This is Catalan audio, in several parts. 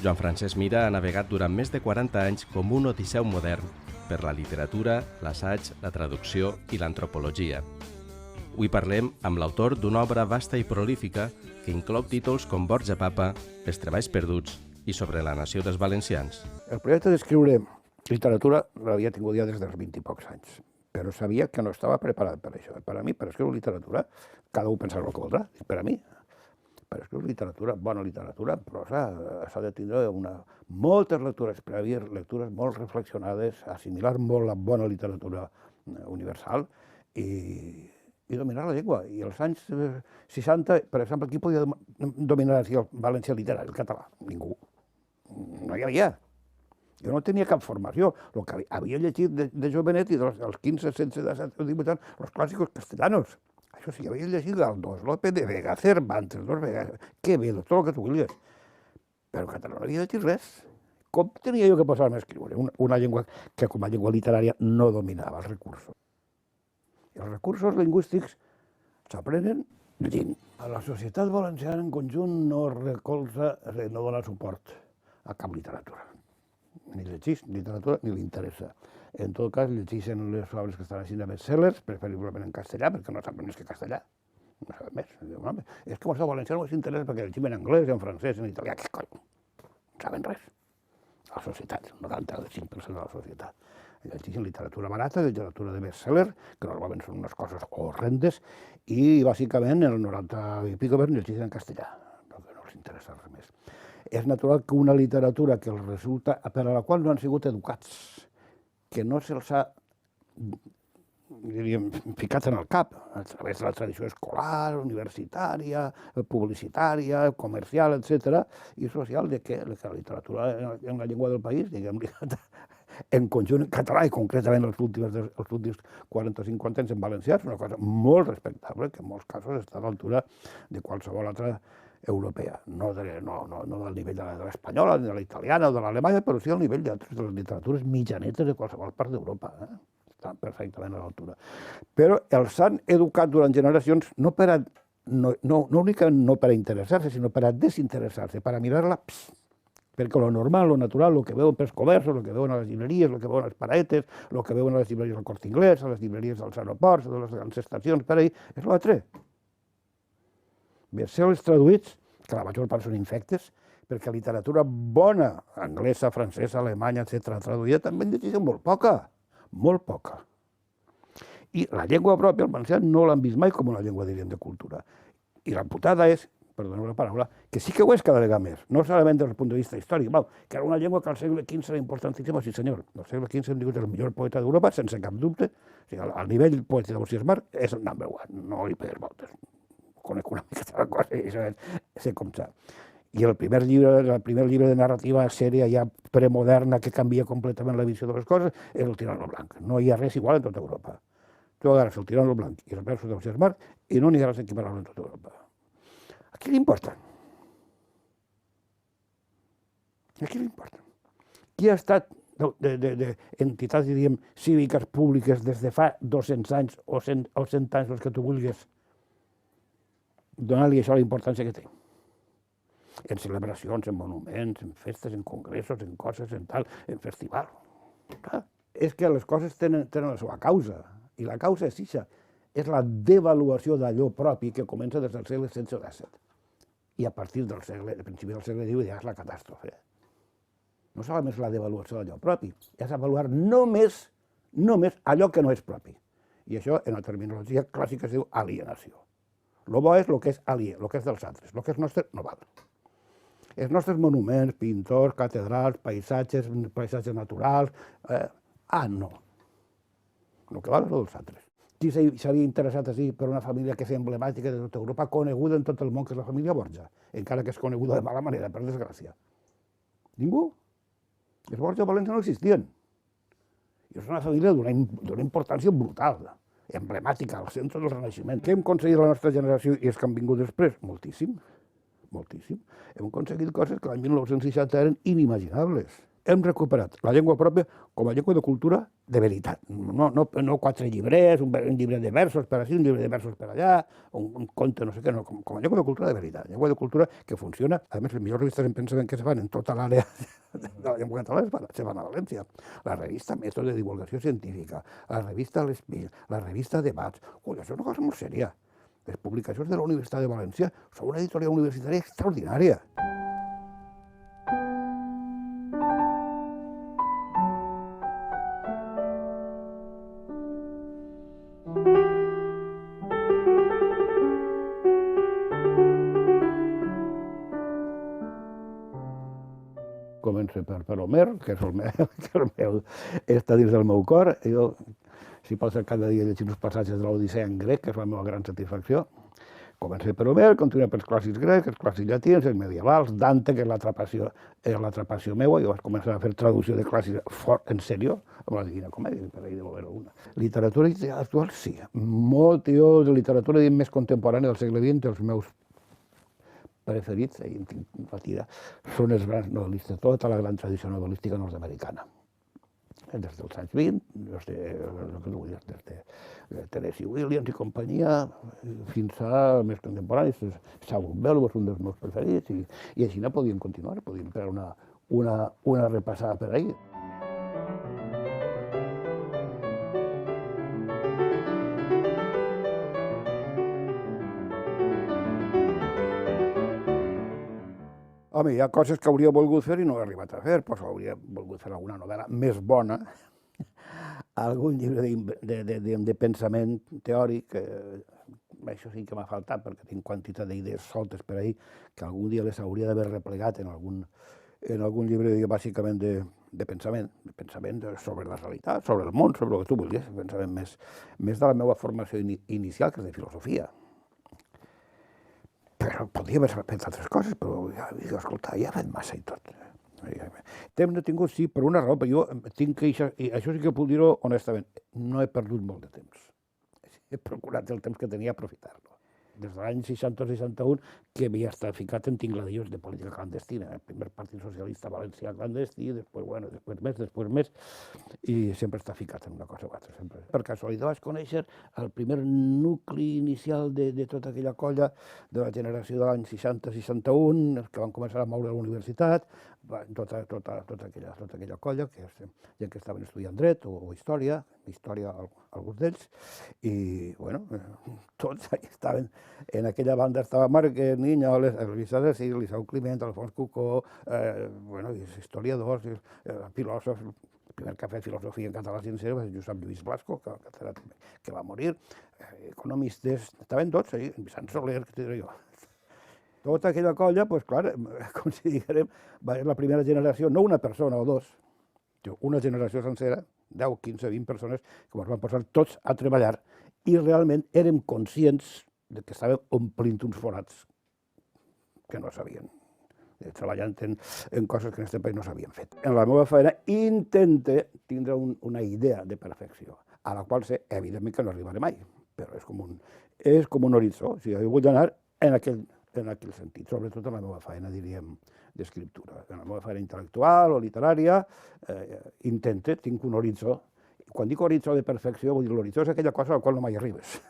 Joan Francesc Mira ha navegat durant més de 40 anys com un odisseu modern per la literatura, l'assaig, la traducció i l'antropologia. Avui parlem amb l'autor d'una obra vasta i prolífica que inclou títols com Borja Papa, Els treballs perduts i Sobre la nació dels valencians. El projecte d'escriure literatura l'havia tingut ja des dels 20 i pocs anys, però sabia que no estava preparat per això. Per a mi, per escriure literatura, cada un pensarà el que voldrà. Per a mi, per escriure literatura, bona literatura, en prosa, s'ha de tindre moltes lectures prèvies, lectures molt reflexionades, assimilar molt la bona literatura universal i dominar la llengua. I als anys 60, per exemple, qui podia dominar el valencià literari, el català? Ningú. No hi havia. Jo no tenia cap formació. El que havia llegit de jovenet i dels 15, 16, 17, 18 anys, els clàssicos castellanos. Això sí, havia llegit Galdós, Lope de Vega, Cervantes, Quevedo, tot el que tu vulguis. Però en català no havia llegit res. Com tenia jo que posar-me a escriure una llengua que com a llengua literària no dominava els recursos? I els recursos lingüístics s'aprenen llegint. La societat valenciana en conjunt no recolza, no dona suport a cap literatura. Ni llegeix literatura ni li interessa. En tot cas, llegeixen les obres que estan així de bestsellers, preferiblement en castellà, perquè no saben més que castellà. No saben més. És que el valencià no els interessa perquè llegim en anglès, en francès, en italià. Què coi? No saben res. La societat, el 95% de la societat. Llegeixen literatura barata, literatura de bestseller, que normalment són unes coses horrendes, i bàsicament el 90 i pico llegeixen en castellà, perquè no els interessa res més. És natural que una literatura que els resulta, per a la qual no han sigut educats, que no se'ls ha, diríem, ficat en el cap, a través de la tradició escolar, universitària, publicitària, comercial, etc., i social, de que la literatura en la llengua del país, diguem-li, en conjunt en català i concretament els últims 40 o 50 anys en valencià, és una cosa molt respectable, que en molts casos està a l'altura de qualsevol altra europea. No del nivell de l'espanyola, ni de la italiana o de l'alemanya, però sí al nivell de les literatures mitjanetes de qualsevol part d'Europa. Estan perfectament a l'altura. Però els han educat durant generacions no únicament no per a interessar-se, sinó per a desinteressar-se, per a mirar-la, perquè lo normal, lo natural, el que veuen pels comerços, el que veuen a les llibreries, el que veuen a les paraetes, el que veuen a les llibreries del Corte Inglés, a les llibreries dels aeroports, a les grans estacions per ahir, és l'altre. Bestsellers traduïts, que la major part són infectes, perquè literatura bona, anglesa, francesa, alemanya, etc., traduïda, també en llegeixen molt poca, molt poca. I la llengua pròpia, el valencià, no l'han vist mai com una llengua, diríem, de cultura. I la putada és, perdoneu la paraula, que sí que ho és cada vegada més, no solament des del punt de vista històric, que era una llengua que al segle XV era importantíssima, sí senyor, al segle XV hem dit el millor poeta d'Europa, sense cap dubte, o sigui, al nivell poètic d'Ausiàs Marc és el number one, no hi per voltes. Conec una mica de la cosa i sé com s'ha. I el primer llibre de narrativa sèria ja premoderna que canvia completament la visió de les coses és el Tirano Blanc. No hi ha res igual en tota Europa. Tu agarres el Tirano Blanc i els versos d'Ausiàs Marc i no n'hi ha res equiparable en tota Europa. A qui li importa? A qui li importa? Qui ha estat d'entitats, diríem, cíviques públiques des de fa 200 anys o 100 anys, els que tu vulguis, donar-li això la importància que té. En celebracions, en monuments, en festes, en congressos, en coses, en tal, en festivals. És que les coses tenen la seva causa, i la causa és això. És la devaluació d'allò propi que comença des del segle XVI o XVII. I a partir del principi del segle XIX ja és la catàstrofe. No solament és la devaluació d'allò propi, és avaluar només allò que no és propi. I això, en la terminologia clàssica, es diu alienació. El bo és el que és aliè, el que és dels altres. El que és nostre no val. Els nostres monuments, pintors, catedrals, paisatges naturals... no. El que val és el dels altres. Qui s'havia interessat així per una família que és emblemàtica de tota Europa, coneguda en tot el món, que és la família Borja, encara que és coneguda de mala manera, per desgràcia? Ningú. Els Borja a València no existien. I és una família d'una importància brutal, emblemàtica, al centre del Renaixement. Què hem aconseguit la nostra generació i els que han vingut després? Moltíssim, moltíssim. Hem aconseguit coses que l'any 1960 eren inimaginables. hem recuperat la llengua pròpia com a llengua de cultura de veritat. No 4 llibrets, un llibre de versos per aquí, un llibre de versos per allà, un conte, no sé què, no, com a llengua de cultura de veritat. Llengua de cultura que funciona. A més, les millors revistes en pensament que se fan en tota l'àrea de la llengua catalana se fan a València. La revista Método de Divulgació Científica, la revista L'Espill, la revista Debats. Ui, això és una cosa molt sèria. Les publicacions de la Universitat de València són una editorial universitària extraordinària. Començo per Homer, que és el meu, està dins del meu cor. Jo, si pot ser cada dia llegir uns passatges de l'Odissea en grec, que és la meva gran satisfacció. Comencé per Homer, continuo pels clàssics grecs, els clàssics llatins, els medievals, Dante, que és l'atrapació meua. Jo vaig començar a fer traducció de clàssics en sèrio, amb la Divina Comèdia, per ahir deu haver una. Literatura actual, sí. Molt, jo, de literatura més contemporània del segle XX, els meus preferits, en tinc la tira, són els grans novel·listes, tota la gran tradició novel·lística nord-americana. Des dels anys 20, des de Tennessee Williams i companyia, fins a més contemporanis, Saul Bellow és un dels meus preferits, i així no podíem continuar, podíem fer una repassada per ahir. Home, hi ha coses que hauria volgut fer i no he arribat a fer, doncs hauria volgut fer alguna novel·la més bona, algun llibre de pensament teòric, això sí que m'ha faltat perquè tinc quantitat d'idees soltes per ahir, que algun dia les hauria d'haver replegat en algun llibre bàsicament de pensament sobre la realitat, sobre el món, sobre el que tu vulguis, pensament més de la meva formació inicial, que és de filosofia. Però podria haver fet altres coses, però escolta, ja he fet massa i tot. Temps no he tingut, sí, per una raó, però jo tinc que, i això sí que puc dir-ho honestament, no he perdut molt de temps. He procurat el temps que tenia aprofitar-lo. Des de l'any 60 o 61, que havia estat ficat en tingladillos de política clandestina. El primer Partit Socialista Valencià clandestí, després més, i sempre està ficat en una cosa o altra. Sempre. Per casualitat vaig conèixer el primer nucli inicial de tota aquella colla de la generació de l'any 60-61, que van començar a moure a la universitat, tota aquella colla, gent que estaven estudiant dret o història alguns d'ells, i, bueno, tots estaven, en aquella banda estava Márquez, Niñoles, Luis Aracil, Liceu Climent, Alfons Cucó, historiadors, filòsofs. El primer que ha fet filosofia en català sincer va ser Josep Lluís Blasco, que va morir, economistes, estaven tots allà, Vicent Soler, que diré jo. Tota aquella colla, doncs clar, com si diguem, va ser la primera generació, no una persona o dos, una generació sencera, 10, 15, 20 persones, que ens van posar tots a treballar i realment érem conscients que estàvem omplint uns forats que no sabien, treballant en coses que en aquest país no s'havien fet. En la meva feina intente tindre una idea de perfecció, a la qual sé, evidentment, que no arribaré mai, però és com un horitzó. O sigui, jo vull anar en aquell sentit, sobretot en la meva feina, diríem, d'escriptura. En la meva feina intel·lectual o literària, tinc un horitzó. Quan dic horitzó de perfecció, vull dir l'horitzó és aquella cosa a la qual no mai arribes.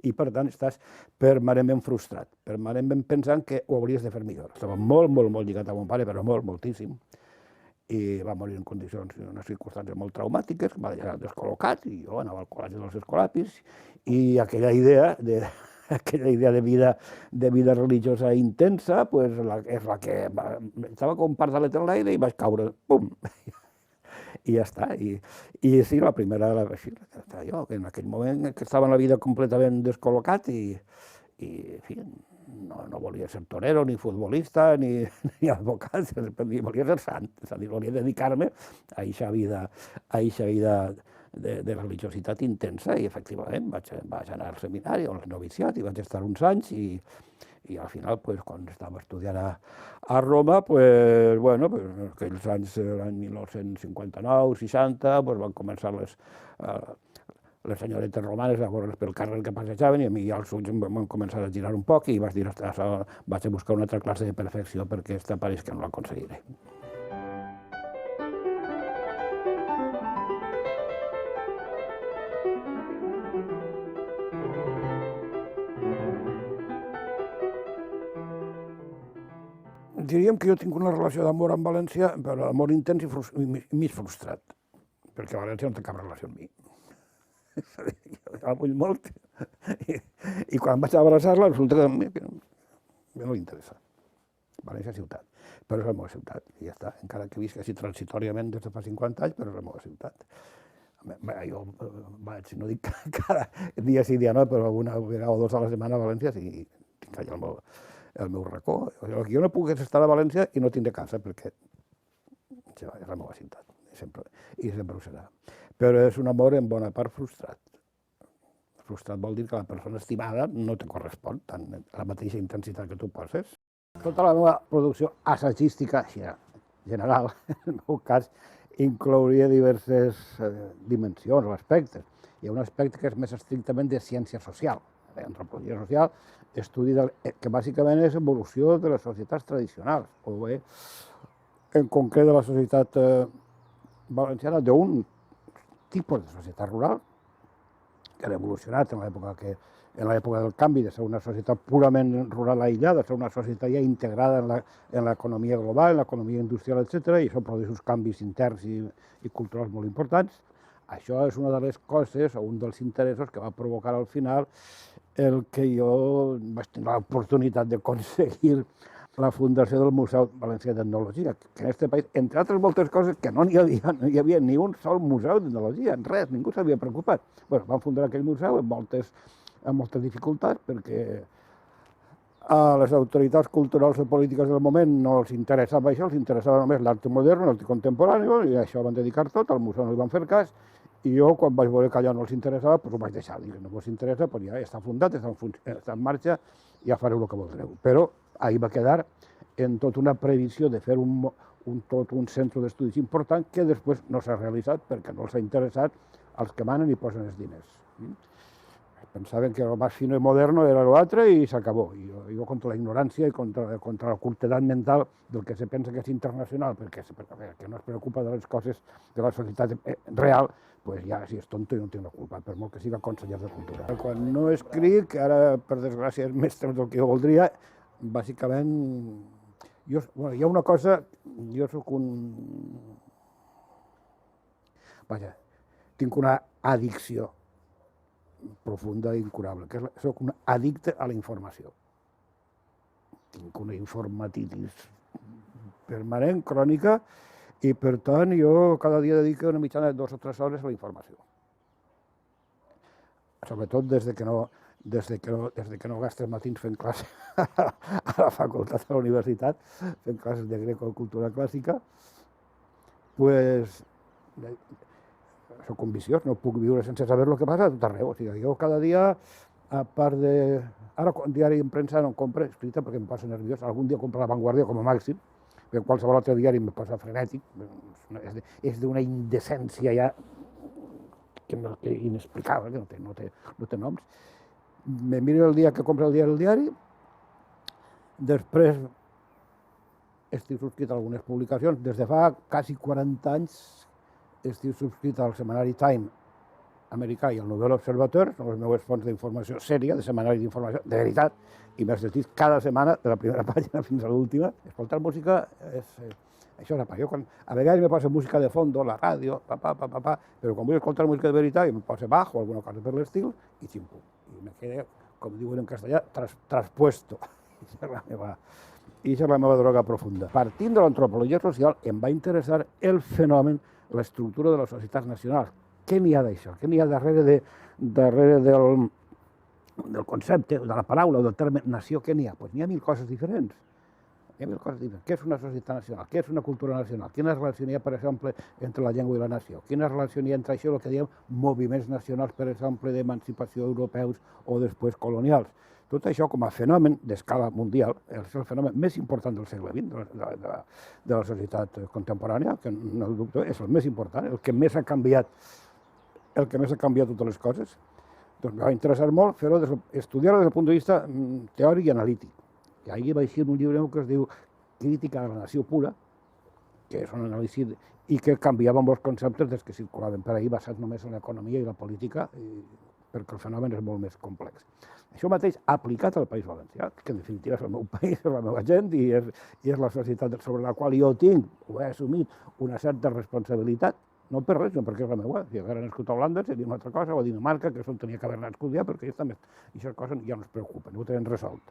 I, per tant, estàs permanentment frustrat, permanentment pensant que ho hauries de fer millor. Estava molt lligat a mon pare, però moltíssim. I va morir en condicions, en unes circumstàncies molt traumàtiques, em va deixar descol·locat, i jo anava al col·legi dels Escolapis, i aquella idea de vida religiosa intensa, pues, és la que estava com part d'alet en l'aire i vaig caure, pum! I ja està. I sí, la primera era jo, que en aquell moment que estava en la vida completament descol·locat i en fi, no volia ser torero, ni futbolista, ni advocat, volia ser sant, és a dir, volia dedicar-me a aquesta vida de religiositat intensa i, efectivament, vaig anar al seminari o al noviciat i vaig estar uns anys i al final, quan estava estudiant a Roma, aquells anys, l'any 1959-60, van començar les senyoretes romanes a veure's pel carrer que passejaven i a mi ja els ulls em van començar a girar un poc i vaig dir, vaig a buscar una altra classe de perfecció perquè aquesta pareix que no l'aconseguiré. Diríem que jo tinc una relació d'amor amb València, però amor intens i mig frustrat, perquè València no té cap relació amb mi. Jo la vull molt, i quan vaig a abraçar-la resulta que a mi no li interessa. València ciutat, però és la meva ciutat, i ja està, encara que visc així transitòriament des de fa 50 anys, però és la meva ciutat. Jo vaig, no dic cada dia sí, dia no, però una vegada o dues a la setmana a València sí, tinc allà el meu racó. Jo no puc estar a València i no tindré casa, perquè és la meva ciutat, i sempre ho serà. Però és un amor en bona part frustrat. Frustrat vol dir que la persona estimada no te correspon tant a la mateixa intensitat que tu poses. Tota la meva producció assagística, general, en el meu cas, inclouria diverses dimensions o aspectes. Hi ha un aspecte que és més estrictament de ciència social. Antropologia social, estudi que bàsicament és evolució de les societats tradicionals, o bé, en concret de la societat valenciana, d'un tipus de societat rural que ha evolucionat en l'època del canvi de ser una societat purament rural aïllada, de ser una societat ja integrada en l'economia global, en l'economia industrial, etc., i això produeix uns canvis interns i culturals molt importants. Això és una de les coses, o un dels interessos que va provocar al final el que jo vaig tenir l'oportunitat d'aconseguir la fundació del Museu Valencià d'Etnologia, que en aquest país, entre altres moltes coses, que no hi havia ni un sol museu d'etnologia, res, ningú s'havia preocupat. Vam fundar aquell museu amb moltes dificultats, perquè a les autoritats culturals i polítiques del moment no els interessava això, els interessava només l'art modern, l'art contemporani, i això van dedicar tot, al museu no hi van fer cas, i jo, quan vaig veure que allò no els interessava, ho vaig deixar. Dic, no us interessa, ja està fundat, està en marxa, ja fareu el que voldreu. Però ahir va quedar en tota una previsió de fer tot un centre d'estudis important que després no s'ha realitzat perquè no els ha interessat als que manen i posen els diners. Pensaven que el més fino i moderno era l'altre i s'acabó. Jo contra la ignorància i contra la curtedat mental del que se pensa que és internacional, perquè no es preocupa de les coses de la societat real, doncs ja, si és tonto, jo no tinc la culpa, per molt que siga conseller de Cultura. Quan no escric, ara, per desgràcia, és més temps del que jo voldria, bàsicament, hi ha una cosa, jo soc tinc una addicció profunda i incurable, que soc un addicte a la informació. Tinc una informatitis permanent, crònica, i per tant jo cada dia dedico una mitjana de 2 o 3 hores a la informació. Sobretot des de que no gastes matins fent classe a la facultat, a la universitat, fent classes de greco i cultura clàssica, doncs soc un viciós, no puc viure sense saber el que passa a tot arreu. O sigui, jo cada dia, a part de... Ara, diari en premsa no em compro, escrita perquè em posa nerviós. Algun dia compro La Vanguardia com a màxim, perquè qualsevol altre diari em posa frenètic. És d'una indecència ja inexplicable, que no té noms. Me miro el dia que compro el diari, després estic subscrit a algunes publicacions. Des de fa quasi 40 anys estic subscrit al setmanari Time americà i al Nouvel Observateur, són les meves fonts d'informació sèria, de setmanari d'informació de veritat, i m'has llegit cada setmana, de la primera pàgina fins a l'última. Escoltar música això és apa. Jo a vegades me posa música de fondo, la ràdio, però quan vull escoltar música de veritat em posa bajo o alguna cosa per l'estil i ximpo. I me quedo, com diuen en castellà, traspuesto. I això és la meva droga profunda. Partint de l'antropologia social, em va interessar el fenomen, l'estructura de les societats nacionals. Què n'hi ha d'això? Què n'hi ha darrere del concepte, de la paraula o del terme nació? Què n'hi ha? Doncs n'hi ha 1000 coses diferents. Què és una societat nacional? Què és una cultura nacional? Quina relació hi ha, per exemple, entre la llengua i la nació? Quina relació hi ha entre això i el que diem moviments nacionals, per exemple, d'emancipació europeus o després colonials? Tot això, com a fenomen d'escala mundial, és el fenomen més important del segle XX, de la societat contemporània, que no dubto, és el més important, el que més ha canviat totes les coses. Doncs em va interessar molt fer-ho, estudiar-ho des del punt de vista teòric i analític. I ahir vaig llegir un llibre que es diu Crítica de la nació pura, que és un anàlisi i que canviava molts conceptes des que circulaven per ahir, basats només en l'economia i la política, perquè el fenomen és molt més complex. Això mateix aplicat al País Valencià, que en definitiva és el meu país, és la meva gent i és la societat sobre la qual jo tinc, o he assumit, una certa responsabilitat, no per res, sinó perquè és la meva. Si hagués nascut a Holanda seria una altra cosa, o a Dinamarca, que és on tenia que haver nascut ja, perquè ja aquestes coses ja no es preocupen, ho tenen resolt.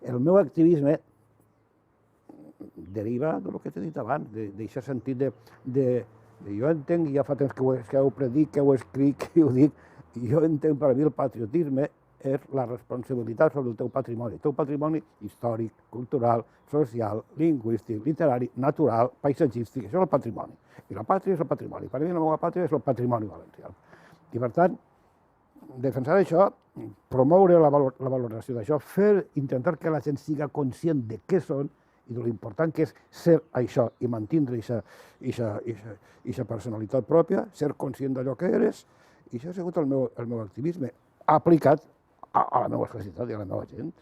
El meu activisme deriva del que t'he dit abans, d'aquest sentit de jo entenc, ja fa temps que ho predic, que ho escric, que ho dic, jo entenc per a mi el patriotisme és la responsabilitat sobre el teu patrimoni històric, cultural, social, lingüístic, literari, natural, paisatgístic, això és el patrimoni. I la pàtria és el patrimoni. Per a mi la meva pàtria és el patrimoni valencià. I per tant, defensar això, promoure la valoració d'això, intentar que la gent siga conscient de què són i de l'important que és ser això i mantindre aquesta personalitat pròpia, ser conscient d'allò que eres, i això ha sigut el meu activisme aplicat a la meva societat i a la meva gent.